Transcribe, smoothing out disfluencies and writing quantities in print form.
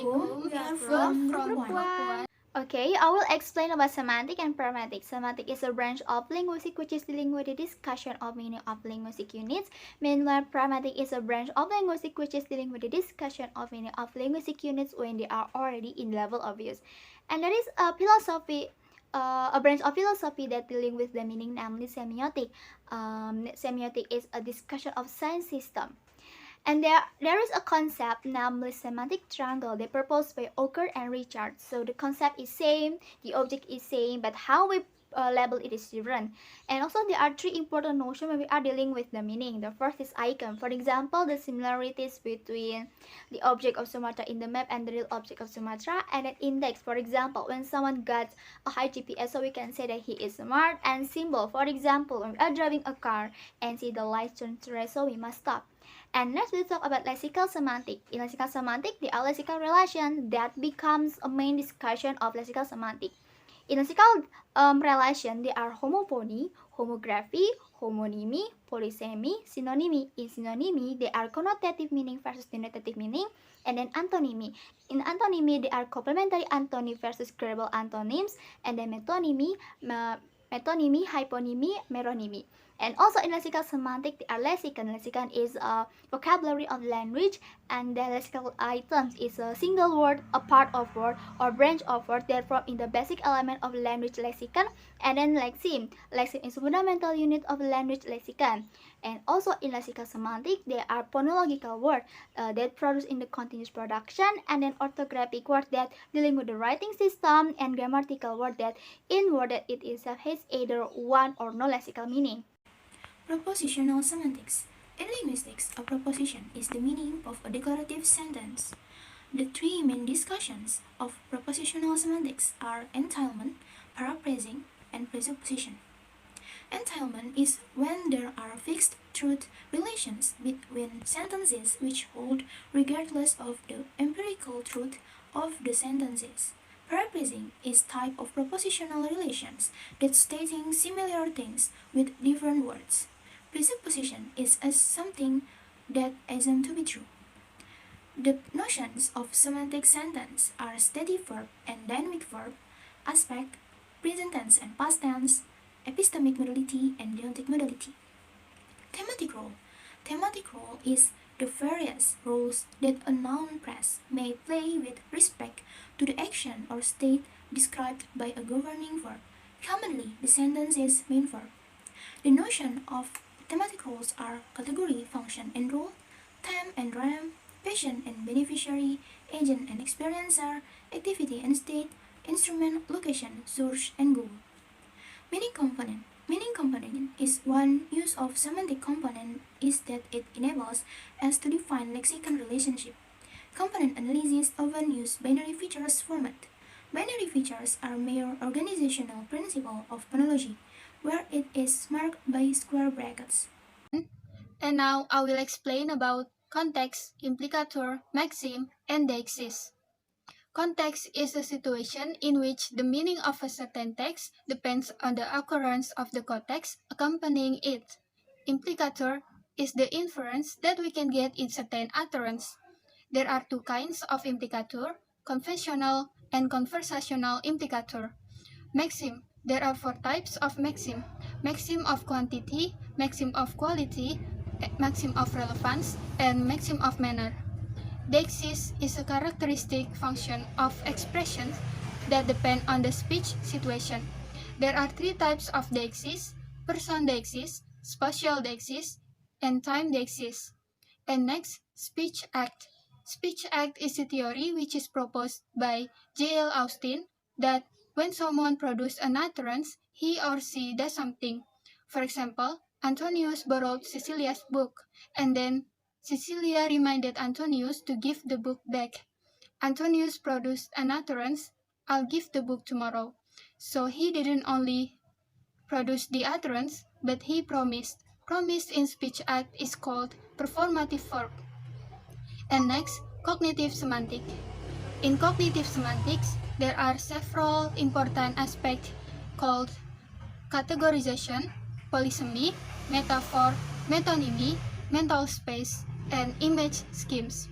Assalamualaikum. We are from Group 1. Okay, I will explain about semantic and pragmatic. Semantic is a branch of linguistics which is dealing with the discussion of meaning of linguistic units. Meanwhile, pragmatic is a branch of linguistics which is dealing with the discussion of meaning of linguistic units when they are already in level of use. And there is a philosophy, a branch of philosophy that dealing with the meaning, namely semiotic. Semiotic is a discussion of science system. And there is a concept, namely semantic triangle, that proposed by Ocker and Richards. So the concept is same, the object is same, but how we label it is different. And also there are three important notions when we are dealing with the meaning. The first is icon. For example, the similarities between the object of Sumatra in the map and the real object of Sumatra. And an index, for example, when someone got a high GPS, so we can say that he is smart. And symbol, for example, when we are driving a car and see the lights turn red, so we must stop. And next we'll talk about lexical semantic. In lexical semantic, there are lexical relations that becomes a main discussion of lexical semantic. In lexical relation, there are homophony, homography, homonymy, polysemy, synonymy. In synonymy, there are connotative meaning versus denotative meaning, and then antonymy. In antonymy, there are complementary antony versus gradable antonyms, and then metonymy, hyponymy, meronymy. And also in lexical semantic, there are lexicon. Lexicon is a vocabulary of language, and the lexical items is a single word, a part of word, or branch of word that form in the basic element of language lexicon. And then lexeme. Lexeme is a fundamental unit of language lexicon. And also in lexical semantic, there are phonological words that produce in the continuous production, and then orthographic words that dealing with the writing system, and grammatical word that in word that it itself has either one or no lexical meaning. Propositional semantics. In linguistics, a proposition is the meaning of a declarative sentence. The three main discussions of propositional semantics are entailment, paraphrasing, and presupposition. Entailment is when there are fixed truth relations between sentences which hold regardless of the empirical truth of the sentences. Paraphrasing is type of propositional relations that stating similar things with different words. Presupposition is as something that isn't to be true. The notions of semantic sentence are stative verb and dynamic verb, aspect, present tense and past tense, epistemic modality and deontic modality. Thematic role. Thematic role is the various roles that a noun phrase may play with respect to the action or state described by a governing verb, commonly the sentence's main verb. The notion of thematic roles are category, function, and role, theme and rhyme, patient and beneficiary, agent and experiencer, activity and state, instrument, location, source, and goal. Meaning component. Meaning component is one use of semantic component is that it enables us to define lexicon relationship. Component analysis often use binary features format. Binary features are mere organizational principle of phonology, where it is marked by square brackets. And now I will explain about context, implicator, maxim, and deixis. Context is a situation in which the meaning of a certain text depends on the occurrence of the context accompanying it. Implicator is the inference that we can get in certain utterance. There are two kinds of implicator, conventional and conversational implicator. Maxim. There are four types of maxim. Maxim of quantity, maxim of quality, maxim of relevance, and maxim of manner. Deixis is a characteristic function of expressions that depend on the speech situation. There are three types of deixis: person deixis, spatial deixis, and time deixis. And next, speech act. Speech act is a theory which is proposed by J.L. Austin that when someone produces an utterance, he or she does something. For example, Antonius borrowed Cecilia's book, and then Cecilia reminded Antonius to give the book back. Antonius produced an utterance, "I'll give the book tomorrow." So he didn't only produce the utterance, but he promised. Promise in speech act is called performative verb. And next, cognitive semantic. In cognitive semantics, there are several important aspects called categorization, polysemy, metaphor, metonymy, mental space, and image schemes.